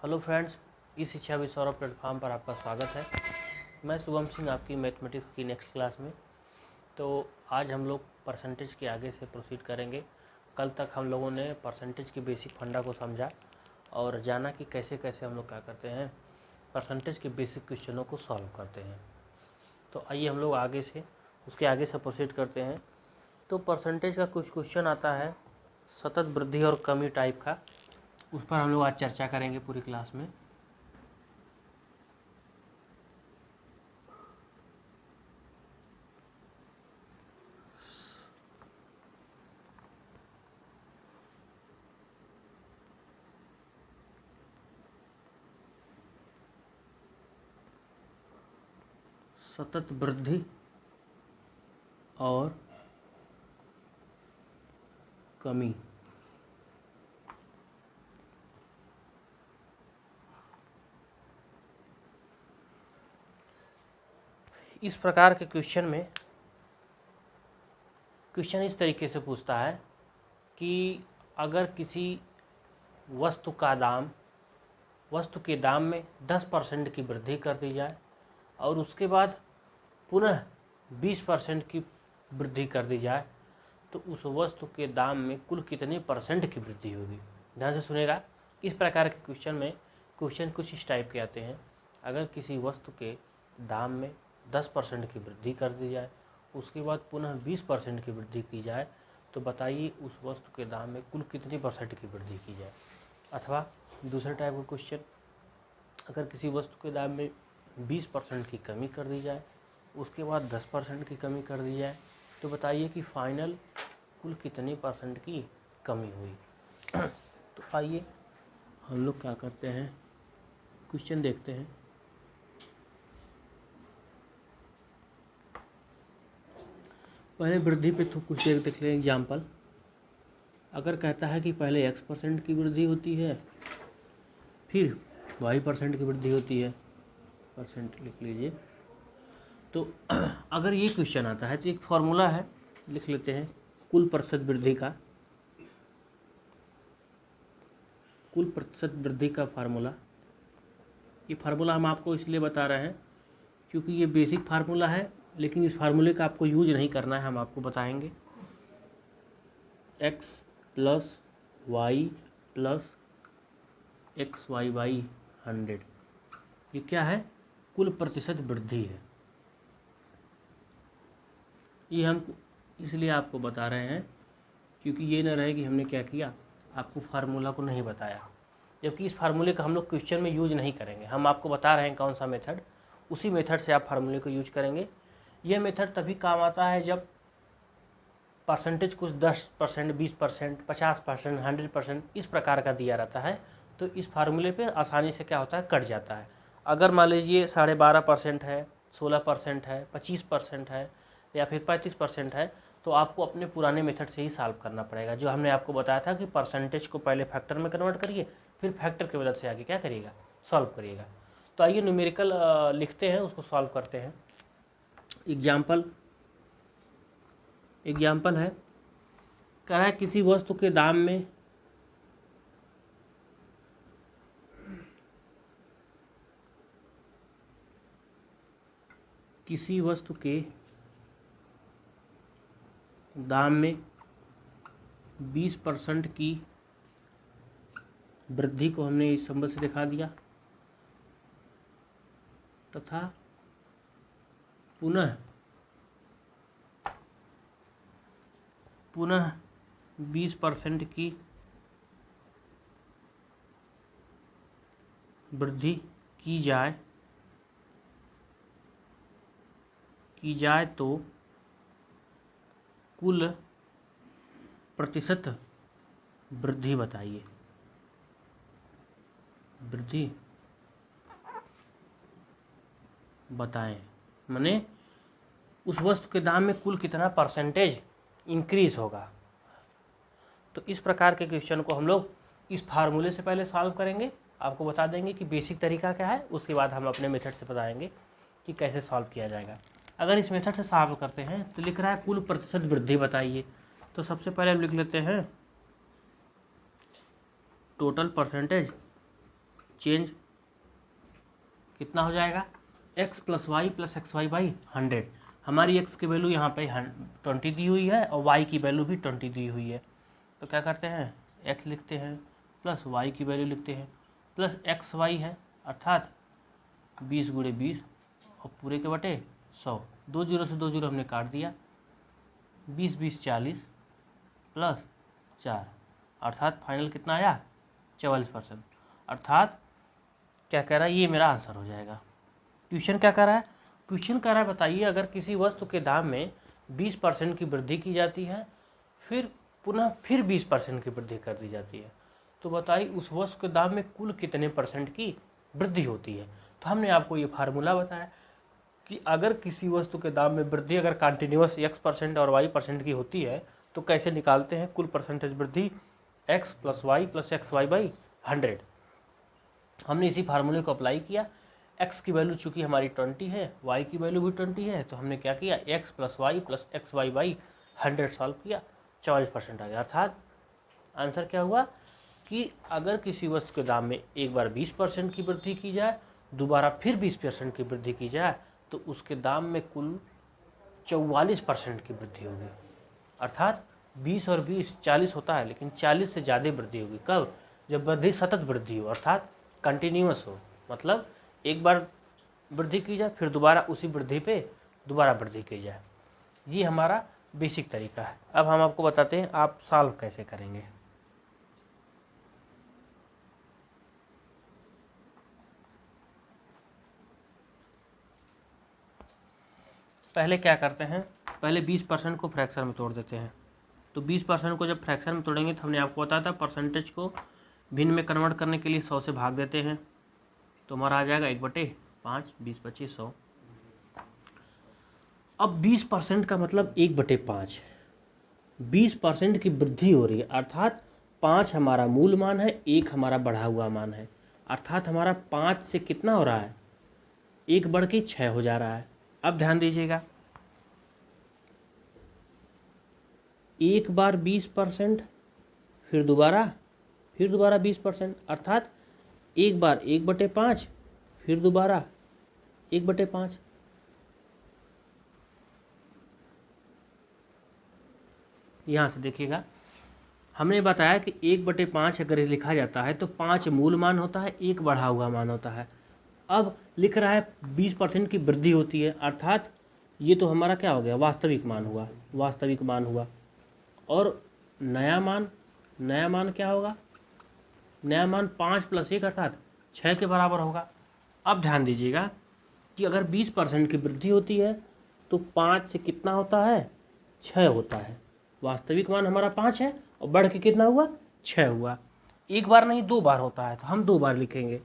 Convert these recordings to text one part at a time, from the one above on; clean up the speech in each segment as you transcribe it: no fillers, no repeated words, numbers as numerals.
Hello friends, इस शिक्षा विषय प्लेटफॉर्म पर आपका स्वागत है। मैं शुभम सिंह, आपकी मैथमेटिक्स की नेक्स्ट क्लास में। तो आज हम लोग परसेंटेज के आगे से प्रोसीड करेंगे। कल तक हम लोगों ने परसेंटेज की बेसिक फंडा को समझा और जाना कि कैसे कैसे हम लोग क्या करते हैं, परसेंटेज के बेसिक क्वेश्चनों को सॉल्व करते हैं। तो आइए हम लोग उसके आगे से प्रोसीड करते हैं। तो परसेंटेज का कुछ क्वेश्चन आता है सतत वृद्धि और कमी टाइप का, उस पर हम लोग आज चर्चा करेंगे पूरी क्लास में। सतत वृद्धि और कमी। इस प्रकार के क्वेश्चन में क्वेश्चन इस तरीके से पूछता है कि अगर किसी वस्तु के दाम में 10% की वृद्धि कर दी जाए और उसके बाद पुनः 20% की वृद्धि कर दी जाए तो उस वस्तु के दाम में कुल कितने परसेंट की वृद्धि होगी। ध्यान से सुनेगा। इस प्रकार के क्वेश्चन में क्वेश्चन कुछ इस टाइप के आते हैं। अगर किसी वस्तु के दाम में 10% की वृद्धि कर दी जाए, उसके बाद पुनः 20% की वृद्धि की जाए, तो बताइए उस वस्तु के दाम में कुल कितनी परसेंट की वृद्धि की जाए। अथवा दूसरे टाइप का क्वेश्चन, अगर किसी वस्तु के दाम में 20% की कमी कर दी जाए, उसके बाद 10% की कमी कर दी जाए, तो बताइए कि फाइनल कुल कितने परसेंट की कमी हुई। तो आइए हम लोग क्या करते हैं, क्वेश्चन देखते हैं। पहले वृद्धि पे तो कुछ देख लें एग्जाम्पल। अगर कहता है कि पहले x% की वृद्धि होती है, फिर y% की वृद्धि होती है, परसेंट लिख लीजिए। तो अगर ये क्वेश्चन आता है तो एक फॉर्मूला है, लिख लेते हैं कुल प्रतिशत वृद्धि का फार्मूला। ये फार्मूला हम आपको इसलिए बता रहे हैं क्योंकि ये बेसिक फार्मूला है, लेकिन इस फार्मूले का आपको यूज नहीं करना है, हम आपको बताएंगे। x plus y plus x y by 100, ये क्या है? कुल प्रतिशत वृद्धि है। ये हम इसलिए आपको बता रहे हैं क्योंकि ये न रहे कि हमने क्या किया, आपको फार्मूला को नहीं बताया, जबकि इस फार्मूले का हम लोग क्वेश्चन में यूज नहीं करेंगे। हम आपको बता रहे हैं कौन सा मेथड, उसी मेथड से आप फार्मूले को यूज करेंगे। यह मेथड तभी काम आता है जब परसेंटेज कुछ 10%, 20%, 50%, 100% इस प्रकार का दिया रहता है, तो इस फार्मूले पे आसानी से क्या होता है, कट जाता है। अगर मान लीजिए 12.5% है, 16% है, 25% है या फिर 35% है, तो आपको अपने पुराने मेथड से ही सॉल्व करना पड़ेगा, जो हमने आपको बताया था कि परसेंटेज को पहले फैक्टर में कन्वर्ट करिए, फिर फैक्टर की मदद से आगे क्या करिएगा, सॉल्व करिएगा। तो आइए न्यूमेरिकल लिखते हैं, उसको सॉल्व करते हैं। एग्जाम्पल है, कह रहा है किसी वस्तु के दाम में किसी वस्तु के दाम में 20% की वृद्धि को हमने इस सिंबल से दिखा दिया, तथा पुनः 20% की वृद्धि की जाए तो कुल प्रतिशत वृद्धि बताइए। वृद्धि बताएं, माने उस वस्तु के दाम में कुल कितना परसेंटेज इंक्रीज होगा। तो इस प्रकार के क्वेश्चन को हम लोग इस फार्मूले से पहले सॉल्व करेंगे, आपको बता देंगे कि बेसिक तरीका क्या है, उसके बाद हम अपने मेथड से बताएंगे कि कैसे सॉल्व किया जाएगा। अगर इस मेथड से सॉल्व करते हैं तो लिख रहा है कुल प्रतिशत वृद्धि बताइए। तो सबसे पहले हम लिख लेते हैं टोटल परसेंटेज चेंज कितना हो जाएगा, x plus y plus x y by 100। हमारी x की वैल्यू यहाँ पे 20 दी हुई है और y की वैल्यू भी 20 दी हुई है। तो क्या करते हैं, x लिखते हैं प्लस y की वैल्यू लिखते हैं प्लस एक्स वाई है, अर्थात 20 गुणे 20 और पूरे के बटे 100। 2 जीरो से 2 जीरो हमने काट दिया, 20 20 40 प्लस 4, अर्थात फाइनल कितना आया 44%। अर्थात क्या कह रहा है, ये मेरा आंसर हो जाएगा। क्वेश्चन क्या कह रहा है, क्वेश्चन कह रहा है बताइए अगर किसी वस्तु के दाम में 20% की वृद्धि की जाती है फिर पुनः 20% की वृद्धि कर दी जाती है, तो बताइए उस वस्तु के दाम में कुल कितने परसेंट की वृद्धि होती है। तो हमने आपको ये फार्मूला बताया कि अगर किसी वस्तु के दाम में वृद्धि अगर कंटिन्यूअस x% और y% की होती है तो कैसे निकालते हैं कुल परसेंटेज वृद्धि, x plus y plus x y by 100। हमने इसी फार्मूले को अप्लाई किया। x की वैल्यू चूँकि हमारी 20 है, y की वैल्यू भी 20 है, तो हमने क्या किया, x plus y plus x y by 100 solve किया, 44% आ गया। अर्थात आंसर क्या हुआ कि अगर किसी वस्तु के दाम में एक बार 20% की वृद्धि की जाए, दोबारा फिर 20% की वृद्धि की जाए, तो उसके दाम में कुल 44% की वृद्धि होगी। अर्थात 20 और 20 40 होता है, लेकिन 40 से ज़्यादा वृद्धि होगी। कब, जब वृद्धि सतत वृद्धि हो, अर्थात कंटिन्यूअस हो, मतलब एक बार वृद्धि की जाए फिर दोबारा उसी वृद्धि पे दोबारा वृद्धि की जाए। ये हमारा बेसिक तरीका है। अब हम आपको बताते हैं आप सॉल्व कैसे करेंगे। पहले क्या करते हैं, पहले 20% को फ्रैक्शन में तोड़ देते हैं। तो 20% को जब फ्रैक्शन में तोड़ेंगे तो हमने आपको बताया था परसेंटेज को भिन्न में कन्वर्ट करने के लिए 100 से भाग देते हैं, तो हमारा आ जाएगा 1/5, 20 25 100। अब 20% का मतलब 1/5, 20% की वृद्धि हो रही है, अर्थात 5 हमारा मूल मान है, 1 हमारा बढ़ा हुआ मान है, अर्थात हमारा 5 से कितना हो रहा है, 1 बढ़ के 6 हो जा रहा है। अब ध्यान दीजिएगा, एक बार 20%, फिर दोबारा 20%, अर्थात एक बार 1/5, फिर दोबारा 1/5। यहाँ से देखिएगा, हमने बताया कि 1/5 अगर लिखा जाता है तो 5 मूल मान होता है, 1 बढ़ा हुआ मान होता है। अब लिख रहा है 20% की वृद्धि होती है, अर्थात ये तो हमारा क्या हो गया, वास्तविक मान हुआ। और नया मान क्या होगा, नया मान 5 + 1 अर्थात 6 के बराबर होगा। अब ध्यान दीजिएगा कि अगर 20% की वृद्धि होती है तो 5 से कितना होता है, 6 होता है। वास्तविक मान हमारा 5 है और बढ़ के कितना हुआ, 6 हुआ। एक बार नहीं 2 बार होता है, तो हम 2 बार लिखेंगे,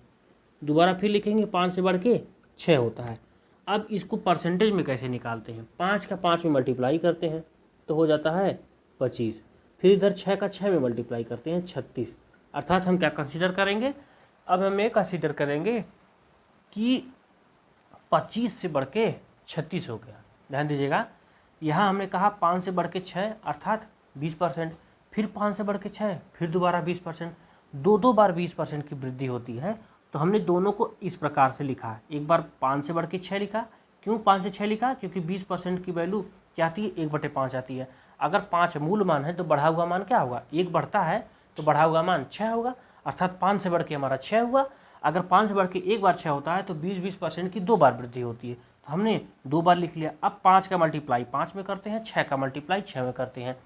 दोबारा फिर लिखेंगे, 5 से बढ़ के 6 होता है। अब इसको परसेंटेज में कैसे निकालते हैं, 5 का 5 में मल्टीप्लाई करते हैं तो हो जाता है 25, फिर इधर 6 का 6 में मल्टीप्लाई करते हैं 36। अर्थात हम क्या कंसीडर करेंगे, अब हम ये कंसीडर करेंगे कि 25 से बढ़ के 36 हो गया। ध्यान दीजिएगा, यहाँ हमने कहा 5 से बढ़ के 6 अर्थात 20%, फिर 5 से बढ़ के 6, फिर दोबारा 20%, दो बार 20% की वृद्धि होती है। तो हमने दोनों को इस प्रकार से लिखा, एक बार 5 से बढ़ के 6 लिखा। क्यों 5 से 6 लिखा, क्योंकि 20% की वैल्यू क्या आती है, 1/5 आती है। अगर 5 मूल मान है तो बढ़ा हुआ मान क्या होगा, 1 बढ़ता है तो बढ़ा हुआ मान 6 होगा, अर्थात 5 से बढ़ के हमारा 6 हुआ। अगर 5 से बढ़ के एक बार 6 होता है तो 20% की 2 बार वृद्धि होती है, तो हमने 2 बार लिख लिया। अब 5 का मल्टीप्लाई 5 में करते हैं, 6 का मल्टीप्लाई 6 में करते हैं,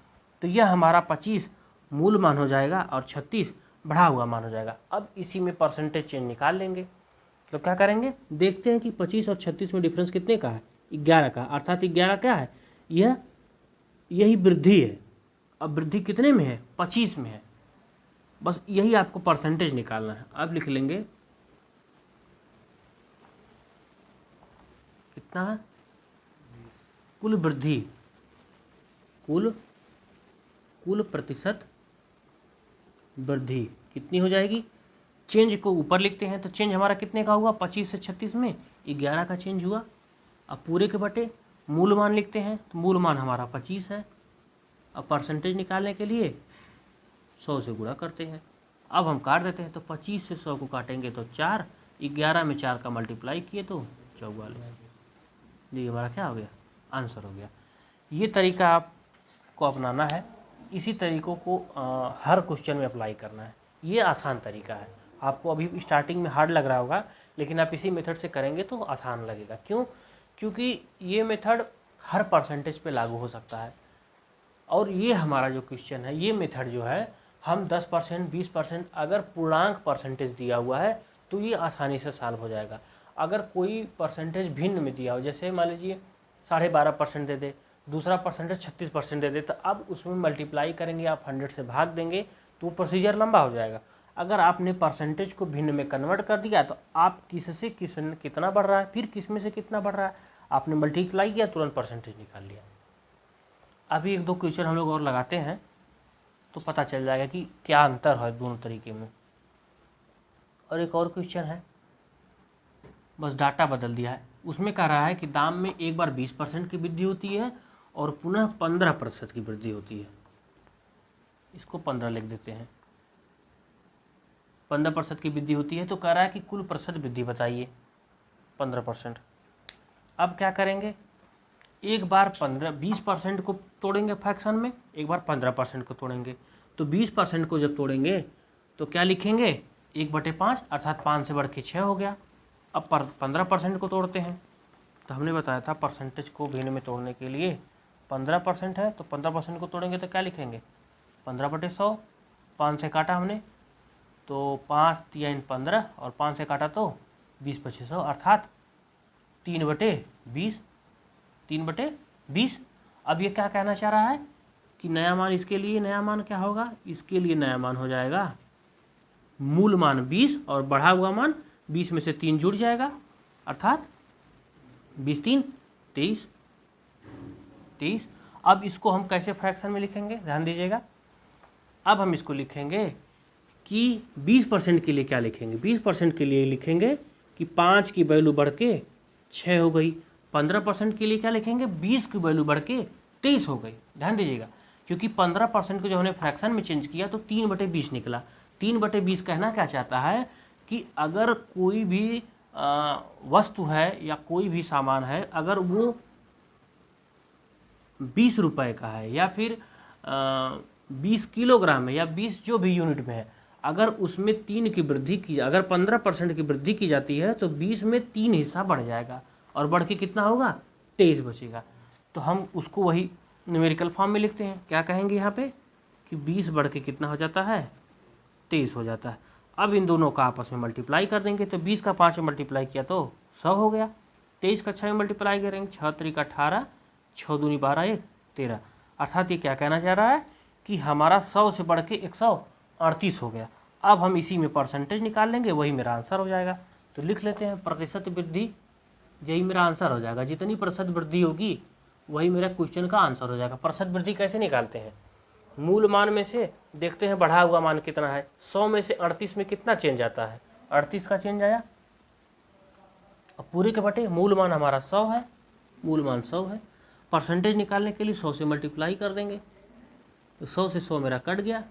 तो यह हमारा 25 मूल मान हो जाएगा और 36 बढ़ा हुआ मान हो जाएगा। अब इसी में परसेंटेज चेंज निकाल लेंगे, तो क्या करेंगे, देखते हैं कि 25 और 36 में डिफरेंस कितने का है, 11 का, अर्थात 11 क्या है, यही वृद्धि है। अब वृद्धि कितने में है, 25 में है, बस यही आपको परसेंटेज निकालना है। अब लिख लेंगे कितना है, कुल वृद्धि, कुल प्रतिशत वृद्धि कितनी हो जाएगी। चेंज को ऊपर लिखते हैं तो चेंज हमारा कितने का हुआ, 25 से 36 में 11 का चेंज हुआ। अब पूरे के बटे मूल मान लिखते हैं, तो मूल मान हमारा 25 है। अब परसेंटेज निकालने के लिए 100 से गुणा करते हैं, अब हम काट देते हैं, तो 25 से 100 को काटेंगे तो 4, 11 में 4 का मल्टीप्लाई किए तो 44। ये हमारा क्या हो गया, आंसर हो गया। ये तरीका आपको अपनाना है, इसी तरीक़ों को हर क्वेश्चन में अप्लाई करना है। ये आसान तरीका है, आपको अभी स्टार्टिंग में हार्ड लग रहा होगा, लेकिन आप इसी मेथड से करेंगे तो आसान लगेगा। क्यों? क्योंकि ये मेथड हर परसेंटेज पे लागू हो सकता है। और ये हमारा जो क्वेश्चन है, ये मेथड जो है, हम 10%, 20% अगर पूर्णांक परसेंटेज दिया हुआ है तो ये आसानी से सॉल्व हो जाएगा। अगर कोई परसेंटेज भिन्न में दिया हो, जैसे मान लीजिए 12.5% दे दे, दूसरा परसेंटेज 36% दे दे, तो अब उसमें मल्टीप्लाई करेंगे, आप 100 से भाग देंगे तो प्रोसीजर लंबा हो जाएगा। अगर आपने परसेंटेज को भिन्न में कन्वर्ट कर दिया तो आप किससे कितना बढ़ रहा है, फिर किस में से कितना बढ़ रहा है, आपने मल्टीप्लाई किया, तुरंत परसेंटेज निकाल लिया। अभी एक दो क्वेश्चन हम लोग और लगाते हैं तो पता चल जाएगा कि क्या अंतर है दोनों तरीके में। और एक और क्वेश्चन है, बस डाटा बदल दिया है। उसमें कह रहा है कि दाम में एक बार 20% की वृद्धि होती है और पुनः 15% की वृद्धि होती है। इसको 15 लिख देते हैं। 15% की वृद्धि होती है तो कह रहा है कि कुल प्रतिशत वृद्धि बताइए, 15%। अब क्या करेंगे, एक बार 20% को तोड़ेंगे फ्रैक्शन में, एक बार 15% को तोड़ेंगे। तो 20% को जब तोड़ेंगे तो क्या लिखेंगे, 1/5, अर्थात 5 से बढ़ के 6 हो गया। अब 15% को तोड़ते हैं, तो हमने बताया था परसेंटेज को भिन्न में तोड़ने के लिए 15% है, तो 15% को तोड़ेंगे तो क्या लिखेंगे, 15/100। 5 से काटा हमने तो 5 3 15, और 5 से काटा तो 20/100, अर्थात 3/20, 3/20। अब ये क्या कहना चाह रहा है कि नया मान, इसके लिए नया मान क्या होगा, इसके लिए नया मान हो जाएगा मूल मान 20 और बढ़ा हुआ मान 20 में से 3 जुड़ जाएगा, अर्थात 20 3 23। अब इसको हम कैसे फ्रैक्शन में लिखेंगे, ध्यान दीजिएगा। अब हम इसको लिखेंगे कि 20% के लिए क्या लिखेंगे, 20% के लिए लिखेंगे कि 5 की वैल्यू बढ़ के 6 हो गई। 15% के लिए क्या लिखेंगे, 20 की वैल्यू बढ़ के 23 हो गई। ध्यान दीजिएगा, क्योंकि 15% को जो हमने फ्रैक्शन में चेंज किया तो 3/20 निकला। 3/20 कहना क्या चाहता है कि अगर कोई भी वस्तु है या कोई भी सामान है, अगर वो 20 रुपये का है या फिर 20 किलोग्राम है या 20 जो भी यूनिट में है, अगर उसमें 3 की वृद्धि की, अगर 15% की वृद्धि की जाती है तो 20 में 3 हिस्सा बढ़ जाएगा और बढ़ के कितना होगा, 23 बचेगा। तो हम उसको वही न्यूमेरिकल फॉर्म में लिखते हैं। क्या कहेंगे यहाँ पे कि 20 बढ़ के कितना हो जाता है, 23 हो जाता है। अब इन दोनों का आपस में मल्टीप्लाई कर देंगे, तो 20 का 5 में मल्टीप्लाई किया तो 100 हो गया। 23 का 6 में मल्टीप्लाई करेंगे, 6 3 18, 6 दूनी 12 1 13, अर्थात ये क्या कहना चाह रहा है कि हमारा 100 से बढ़ के 138 हो गया। अब हम इसी में परसेंटेज निकाल लेंगे, वही मेरा आंसर हो जाएगा। तो लिख लेते हैं प्रतिशत वृद्धि, यही मेरा आंसर हो जाएगा। जितनी प्रतिशत वृद्धि होगी वही मेरा क्वेश्चन का आंसर हो जाएगा। प्रतिशत वृद्धि कैसे निकालते हैं, मूल मान में से देखते हैं बढ़ा हुआ मान कितना है। 100 में से 38 में कितना चेंज आता है, 38 का चेंज आया। अब पूरे के बटे मूल मान हमारा 100 है, मूल मान 100 है। परसेंटेज निकालने के लिए 100 से मल्टीप्लाई कर देंगे, तो 100 से 100 मेरा कट गया,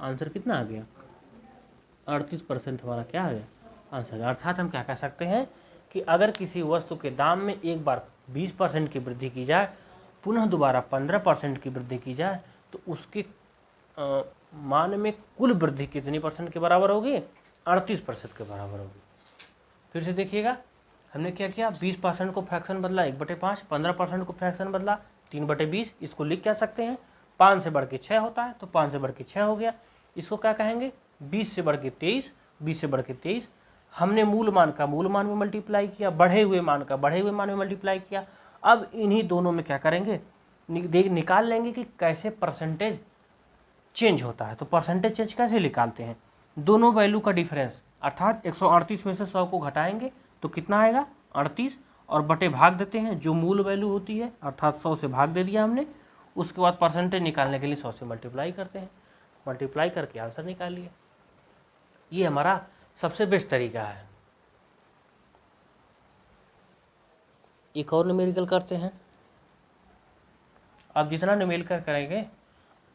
आंसर कितना आ गया, 38% हमारा क्या आ गया, आंसर। अर्थात हम क्या कह सकते हैं कि अगर किसी वस्तु के दाम में एक बार 20% की वृद्धि की जाए, पुनः दोबारा 15% की वृद्धि की जाए, तो उसके मान में कुल वृद्धि कितनी परसेंट के बराबर होगी, 38% के बराबर होगी। फिर से देखिएगा, हमने क्या किया, 20% को फ्रैक्शन बदला 1/5, 15% को फ्रैक्शन बदला 3/20। इसको लिख क्या सकते हैं, 5 से बढ़ के 6 होता है तो 5 से बढ़ के 6 हो गया। इसको क्या कहेंगे, 20 से बढ़ के 23, 20 से बढ़ के 23। हमने मूल मान का मूल मान में मल्टीप्लाई किया, बढ़े हुए मान का बढ़े हुए मान में मल्टीप्लाई किया। अब इन्हीं दोनों में क्या करेंगे, निकाल लेंगे कि कैसे परसेंटेज चेंज होता है। तो परसेंटेज चेंज कैसे निकालते हैं, दोनों वैल्यू का डिफरेंस, अर्थात 138 में से 100 को घटाएंगे तो कितना आएगा, 38, और बटे भाग देते हैं जो मूल वैल्यू होती है, अर्थात 100 से भाग दे दिया हमने। उसके बाद परसेंटेज निकालने के लिए 100 से मल्टीप्लाई करते हैं, मल्टीप्लाई करके आंसर निकाल लिए। ये हमारा सबसे बेस्ट तरीका है। एक और न्यूमेरिकल करते हैं। अब जितना न्यूमेरिकल करेंगे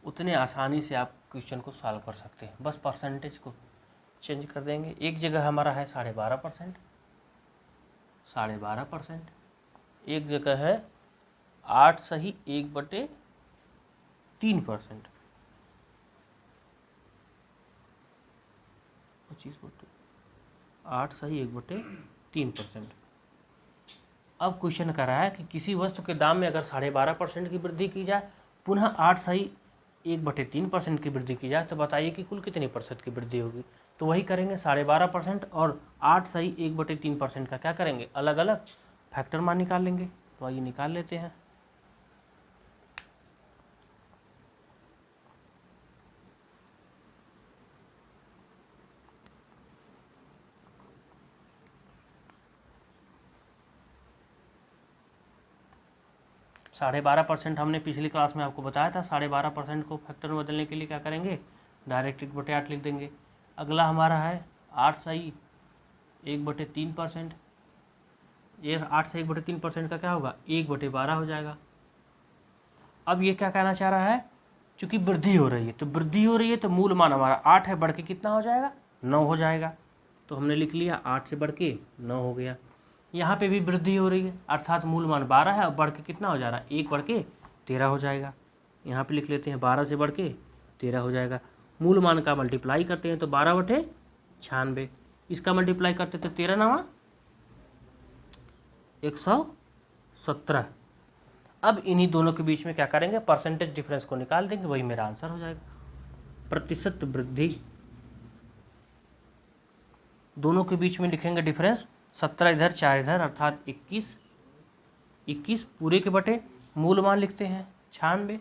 उतने आसानी से आप क्वेश्चन को सॉल्व कर सकते हैं। बस परसेंटेज को चेंज कर देंगे। एक जगह हमारा है 12.5%, 12.5%। एक जगह है 8/1/3%, 8/1/3%। अब क्वेश्चन कर रहा है कि किसी वस्तु के दाम में अगर 12.5% की वृद्धि की जाए, पुनः 8/1/3% की वृद्धि की जाए, तो बताइए कि कुल कितनी प्रतिशत की वृद्धि होगी। तो वही करेंगे, 12.5% और 8/1/3% का क्या करेंगे, अलग अलग फैक्टर मान निकाल लेंगे। तो आइए निकाल लेते हैं। साढ़े 12% हमने पिछली क्लास में आपको बताया था। 12.5% को फैक्टर में बदलने के लिए क्या करेंगे, डायरेक्ट 1/8 लिख देंगे। अगला हमारा है 8/1/3%। ये 8/1/3% का क्या होगा, 1/12 हो जाएगा। अब ये क्या कहना चाह रहा है, चूंकि वृद्धि हो रही है, तो वृद्धि हो रही है तो मूल मान हमारा 8 है, बढ़ के कितना हो जाएगा, 9 हो जाएगा। तो हमने लिख लिया 8 से बढ़ के 9 हो गया। यहाँ पे भी वृद्धि हो रही है, अर्थात मूल मान 12 है, और बढ़ के कितना हो जा रहा है, 1 बढ़ के 13 हो जाएगा। यहाँ पे लिख लेते हैं 12 से बढ़ के 13 हो जाएगा। मूल मान का मल्टीप्लाई करते हैं तो 12/96, इसका मल्टीप्लाई करते तो 13 9 117। अब इन्हीं दोनों के बीच में क्या करेंगे, परसेंटेज डिफरेंस को निकाल देंगे, वही मेरा आंसर हो जाएगा। प्रतिशत वृद्धि, दोनों के बीच में लिखेंगे डिफरेंस, 17 इधर 4 इधर, अर्थात 21 पूरे के बटे मूल मान लिखते हैं 96,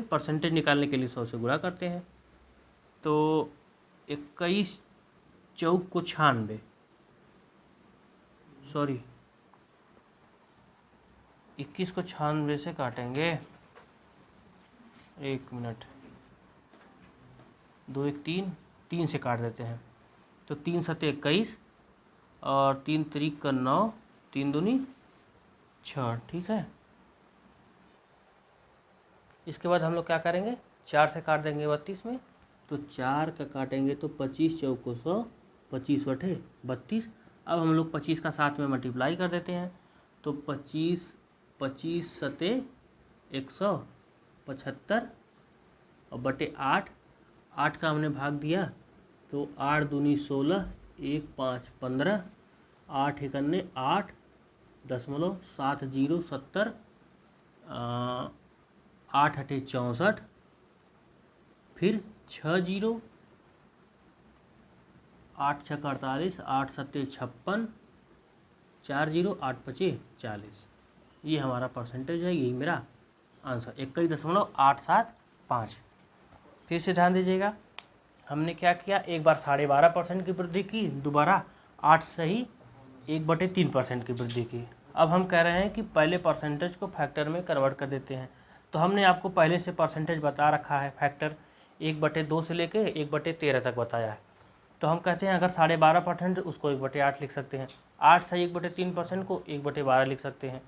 परसेंटेज निकालने के लिए 100 से गुणा करते हैं। तो 21 चौक को 96, सॉरी 21 को 96 से काटेंगे, 1 मिनट, 2 1 3, 3 से काट देते हैं तो 3 7 21 और 3 3 का 9, 3 दूनी 6, ठीक है। इसके बाद हम लोग क्या करेंगे, 4 से काट देंगे 32 में, तो 4 का काटेंगे तो 25 चौको 100, 25/32। अब हम लोग 25 का साथ में मल्टीप्लाई कर देते हैं, तो 25 7 175 और बटे 8 का हमने भाग दिया तो 8 दूनी 16, 1 5 15, 8 1 8.70, 8 8 64, फिर 6 0, 8 6 48, 8 7 56, 4 0, 8 5 40। ये हमारा परसेंटेज है, यही मेरा आंसर 21.875। फिर से ध्यान दीजिएगा, हमने क्या किया, एक बार 12.5% की वृद्धि की, दोबारा 8/1/3% की वृद्धि की। अब हम कह रहे हैं कि पहले परसेंटेज को फैक्टर में कन्वर्ट कर देते हैं। तो हमने आपको पहले से परसेंटेज बता रखा है, फैक्टर 1/2 से लेके 1/13 तक बताया है। तो हम कहते हैं अगर 12.5% उसको 1/8 लिख सकते हैं, 8/1/3% को 1/12 लिख सकते हैं।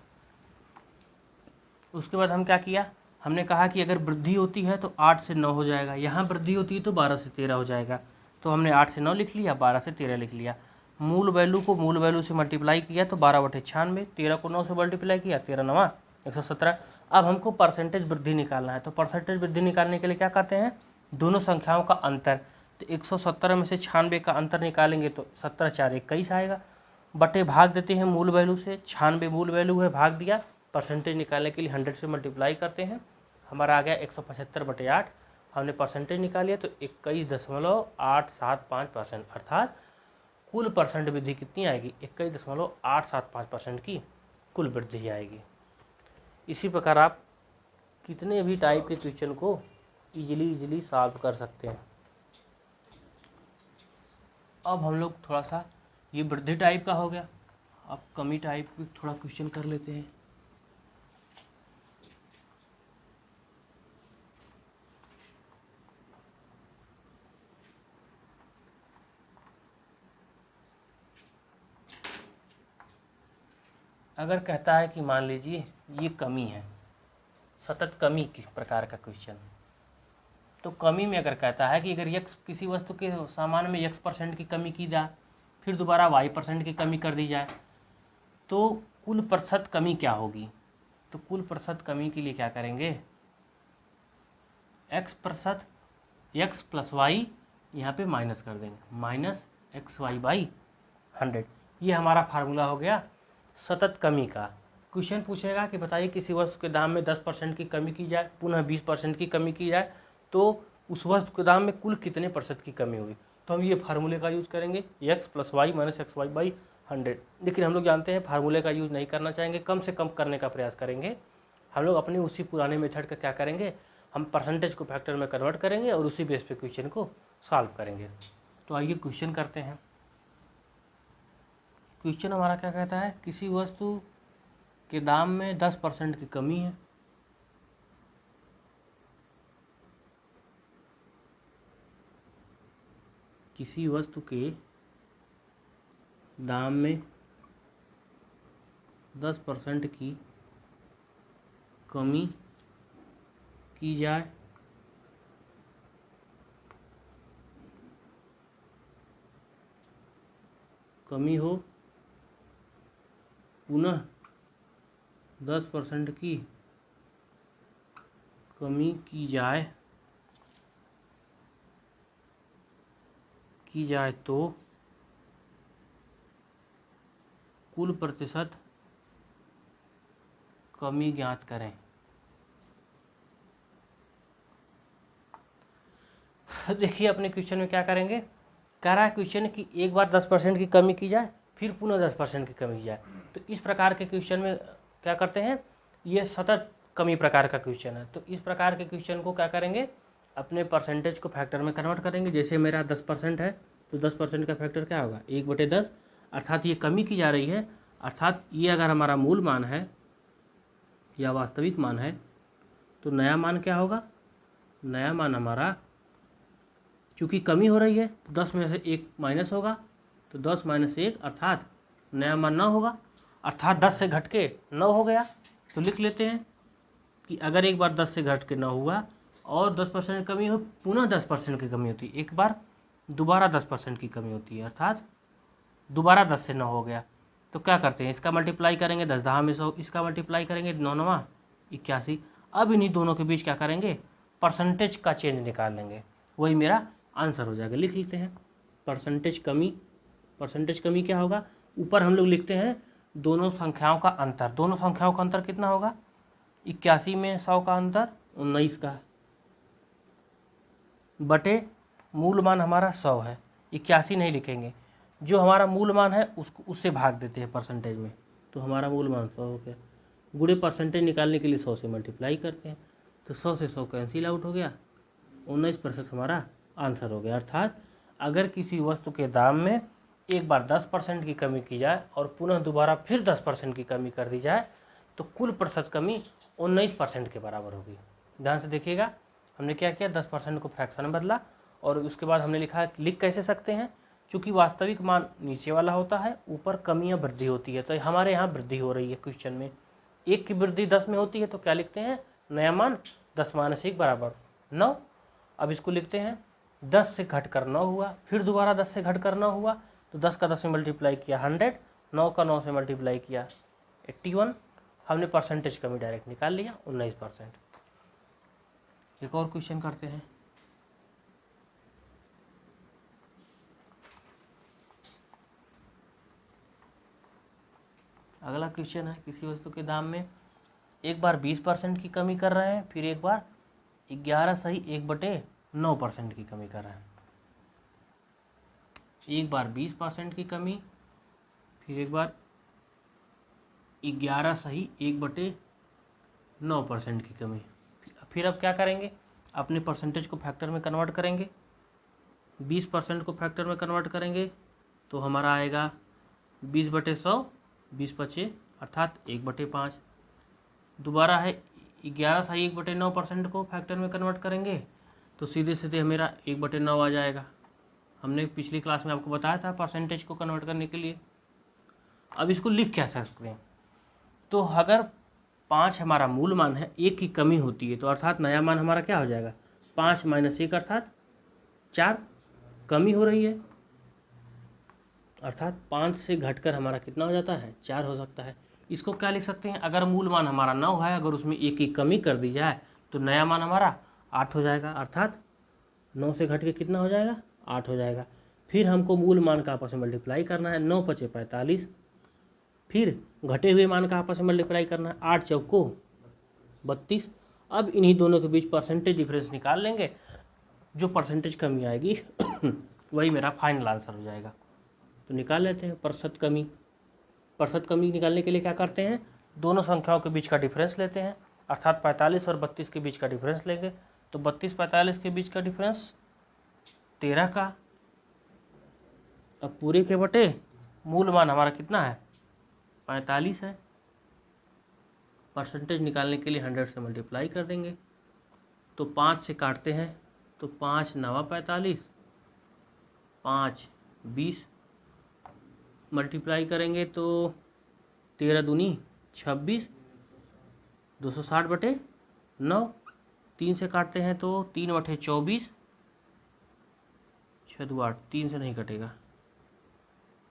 उसके बाद हम क्या किया, हमने कहा कि अगर वृद्धि होती है तो 8 से 9 हो जाएगा, यहाँ वृद्धि होती है तो 12 से 13 हो जाएगा। तो हमने 8 से 9 लिख लिया, 12 से 13 लिख लिया। मूल वैल्यू को मूल वैल्यू से मल्टीप्लाई किया तो 12/96, 13 को 9 से मल्टीप्लाई किया, 13 9 117। अब हमको परसेंटेज वृद्धि निकालना है, तो परसेंटेज वृद्धि निकालने के लिए क्या करते हैं, दोनों संख्याओं का अंतर, तो 117 में से 96 का अंतर निकालेंगे तो 17 4 21 आएगा, बटे भाग देते हैं मूल वैल्यू से, 96 मूल वैल्यू है, भाग दिया, परसेंटेज निकालने के लिए 100 से मल्टीप्लाई करते हैं, हमारा आ गया 175/8। हमने परसेंटेज निकाल लिया तो 21.875%, अर्थात कुल परसेंट वृद्धि कितनी आएगी, 21.875% की कुल वृद्धि आएगी। इसी प्रकार आप कितने भी टाइप के क्वेश्चन को इजीली सॉल्व कर सकते हैं। अब हम लोग थोड़ा सा, ये वृद्धि टाइप का हो गया, अब कमी टाइप भी थोड़ा क्वेश्चन कर लेते हैं। अगर कहता है कि मान लीजिए ये कमी है, सतत कमी किस प्रकार का क्वेश्चन, तो कमी में अगर कहता है कि अगर यक्स किसी वस्तु के सामान में x% की कमी की जाए, फिर दोबारा y% की कमी कर दी जाए, तो कुल प्रतिशत कमी क्या होगी? तो कुल प्रतिशत कमी के लिए क्या करेंगे, x% x प्लस वाई यहाँ पे माइनस कर देंगे, -xy/100। ये हमारा फार्मूला हो गया सतत कमी का। क्वेश्चन पूछेगा कि बताइए किसी वस्तु के दाम में 10% की कमी की जाए, पुनः 20% की कमी की जाए, तो उस वस्तु के दाम में कुल कितने प्रतिशत की कमी होगी? तो हम ये फार्मूले का यूज़ करेंगे, x plus Y minus xy/100। लेकिन हम लोग जानते हैं फार्मूले का यूज़ नहीं करना चाहेंगे, कम से कम करने का प्रयास करेंगे। हम लोग अपने उसी पुराने मेथड का क्या करेंगे, हम परसेंटेज को फैक्टर में कन्वर्ट करेंगे और उसी बेस पे क्वेश्चन को सॉल्व करेंगे। तो आइए क्वेश्चन करते हैं। क्वेश्चन हमारा क्या कहता है, किसी वस्तु के दाम में 10% की कमी है, किसी वस्तु के दाम में 10% की कमी की जाए, कमी हो, पुनः 10% की कमी की जाए तो कुल प्रतिशत कमी ज्ञात करें। देखिए अपने क्वेश्चन में क्या करेंगे, कह रहा है क्वेश्चन कि एक बार 10% की कमी की जाए, फिर पुनः 10% की कमी की जाए। तो इस प्रकार के क्वेश्चन में क्या करते हैं, ये सतत कमी प्रकार का क्वेश्चन है। तो इस प्रकार के क्वेश्चन को क्या करेंगे, अपने परसेंटेज को फैक्टर में कन्वर्ट करेंगे। जैसे मेरा 10% है तो 10% का फैक्टर क्या होगा, 1/10, अर्थात ये कमी की जा रही है, अर्थात ये अगर हमारा मूल मान है या वास्तविक मान है, तो नया मान क्या होगा, नया मान हमारा चूँकि कमी हो रही है तो 10 में से 1 माइनस होगा, तो 10 - 1 अर्थात नया मान 9 होगा, अर्थात 10 से घट के 9 हो गया। तो लिख लेते हैं कि अगर एक बार 10 से घट के 9 हुआ और 10% कमी हो, पुनः 10% की कमी होती है, एक बार दोबारा 10% की कमी होती है, अर्थात दोबारा 10 से 9 हो गया। तो क्या करते हैं, इसका मल्टीप्लाई करेंगे, 10 10 में 100, इसका मल्टीप्लाई करेंगे, 9 9 81। अब इन्हीं दोनों के बीच क्या करेंगे, परसेंटेज का चेंज निकाल लेंगे, वही मेरा आंसर हो जाएगा। लिख लेते हैं परसेंटेज कमी क्या होगा, ऊपर हम लोग लिखते हैं दोनों संख्याओं का अंतर। दोनों संख्याओं का अंतर कितना होगा, 81 में 100 का अंतर 19 का, बटे मूल मान हमारा 100 है, 81 नहीं लिखेंगे, जो हमारा मूल मान है उससे भाग देते हैं परसेंटेज में, तो हमारा मूल मान 100 हो गया, गुणे परसेंटेज निकालने के लिए 100 से मल्टीप्लाई करते हैं, तो 100 से 100 कैंसिल आउट हो गया, 19% हमारा आंसर हो गया। अर्थात अगर किसी वस्तु के दाम में एक बार 10% की कमी की जाए और पुनः दोबारा फिर 10% की कमी कर दी जाए, तो कुल प्रतिशत कमी 19% के बराबर होगी। ध्यान से देखिएगा, हमने क्या किया, 10% को फ्रैक्शन में बदला और उसके बाद हमने लिखा, लिख कैसे सकते हैं, चूँकि वास्तविक मान नीचे वाला होता है, ऊपर कमियाँ वृद्धि होती है, तो हमारे यहाँ वृद्धि हो रही है क्वेश्चन में। 1 की वृद्धि 10 में होती है, तो क्या लिखते हैं, नया मान 10 - 1 बराबर 9। अब इसको लिखते हैं 10 से घट कर 9 हुआ, फिर दोबारा 10 से घट कर 9 हुआ, तो 10 का 10 से मल्टीप्लाई किया 100, 9 का 9 से मल्टीप्लाई किया 81, हमने परसेंटेज कमी डायरेक्ट निकाल लिया 19%। एक और क्वेश्चन करते हैं। अगला क्वेश्चन है, किसी वस्तु के दाम में एक बार 20% की कमी कर रहे हैं, फिर एक बार 11/1/9% की कमी कर रहे हैं। एक बार 20% की कमी, फिर एक बार 11/1/9% की कमी। फिर अब क्या करेंगे, अपने परसेंटेज को फैक्टर में कन्वर्ट करेंगे, 20% को फैक्टर में कन्वर्ट करेंगे तो हमारा आएगा 20/100, 20 बचे अर्थात 1/5। दोबारा है 11/1/9% को फैक्टर में कन्वर्ट करेंगे तो सीधे सीधे मेरा 1/9 आ जाएगा। हमने पिछली क्लास में आपको बताया था परसेंटेज को कन्वर्ट करने के लिए। अब इसको लिख क्या सकते हैं, तो अगर 5 हमारा मूल मान है, 1 की कमी होती है, तो अर्थात नया मान हमारा क्या हो जाएगा, 5 माइनस 1 अर्थात 4 कमी हो रही है, अर्थात 5 से घटकर हमारा कितना हो जाता है 4 हो सकता है। इसको क्या लिख सकते हैं, अगर मूल मान हमारा 9 है, अगर उसमें 1 की कमी कर दी जाए तो नया मान हमारा 8 हो जाएगा, अर्थात 9 से घट के कितना हो जाएगा 8 हो जाएगा। फिर हमको मूल मान का आपस में मल्टीप्लाई करना है, 9 पचे 45, फिर घटे हुए मान का आपस में मल्टीप्लाई करना है, 8 चौको 32। अब इन्हीं दोनों के बीच परसेंटेज डिफरेंस निकाल लेंगे, जो परसेंटेज कमी आएगी वही मेरा फाइनल आंसर हो जाएगा। तो निकाल लेते हैं प्रतिशत कमी। प्रतिशत कमी निकालने के लिए क्या करते हैं, दोनों संख्याओं के बीच का डिफरेंस लेते हैं, अर्थात 45 और 32 के बीच का डिफरेंस लेंगे। तो 32-45 के बीच का डिफरेंस 13 का, अब पूरे के बटे मूल मान हमारा कितना है 45 है। परसेंटेज निकालने के लिए 100 से मल्टीप्लाई कर देंगे, तो 5 से काटते हैं तो 5 9 45, 5 20, मल्टीप्लाई करेंगे तो 13 दूनी 26, 260 बटे 9, 3 से काटते हैं तो 3 बटे 24, 6 2 8, 3 से नहीं कटेगा।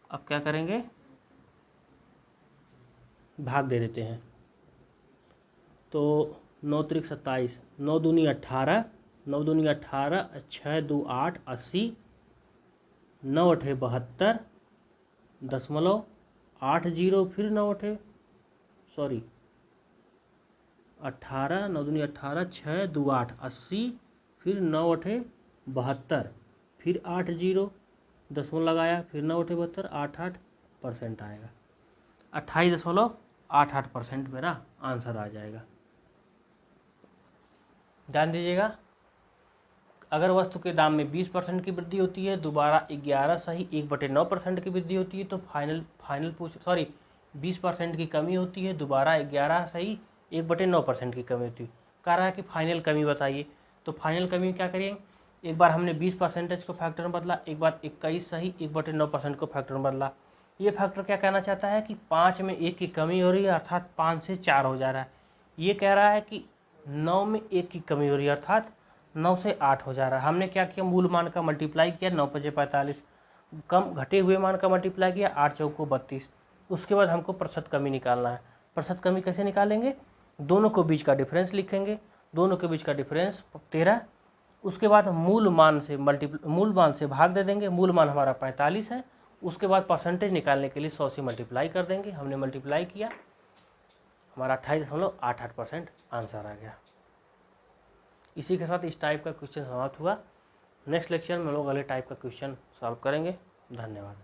अब क्या करेंगे, भाग दे देते हैं, तो 9 त्रिक 27, 9 दूनी 18, 9 दूनी 18, 6 2 8 80, 9 अठे 72 दशमलव 80, फिर 9 अठे 18, 9 दूनी 18, 6 2 8 80, फिर 9 अठे 72, फिर 80 दशमलव लगाया, फिर 9 अठे 72, 88% आएगा। 28.88% मेरा आंसर आ जाएगा। ध्यान दीजिएगा, अगर वस्तु के दाम में 20% की वृद्धि होती है, दोबारा 11 सही 1/9% की वृद्धि होती है, तो फाइनल 20% की कमी होती है, दोबारा 11 सही 1/9% की कमी होती है। कह रहा है कि फाइनल कमी बताइए, तो फाइनल कमी क्या करिए, एक बार हमने 20% को फैक्टर में बदला, एक बार 21 सही 1/9% को फैक्टर में बदला। ये फैक्टर क्या कहना चाहता है कि 5 में 1 की कमी हो रही है, अर्थात 5 से 4 हो जा रहा है। ये कह रहा है कि 9 में 1 की कमी हो रही है, अर्थात 9 से 8 हो जा रहा है। हमने क्या किया, मूल मान का मल्टीप्लाई किया, 9 पचे 45, कम घटे हुए मान का मल्टीप्लाई किया, 8 चौको 32। उसके बाद हमको प्रतिशत कमी निकालना है। प्रतिशत कमी कैसे निकालेंगे, दोनों के बीच का डिफरेंस लिखेंगे, दोनों के बीच का डिफरेंस 13, उसके बाद मूल मान से भाग दे देंगे, मूल मान हमारा 45 है, उसके बाद परसेंटेज निकालने के लिए 100 से मल्टीप्लाई कर देंगे। हमने मल्टीप्लाई किया, हमारा 28.88% आंसर आ गया। इसी के साथ इस टाइप का क्वेश्चन समाप्त हुआ। नेक्स्ट लेक्चर में हम लोग अगले टाइप का क्वेश्चन सॉल्व करेंगे। धन्यवाद।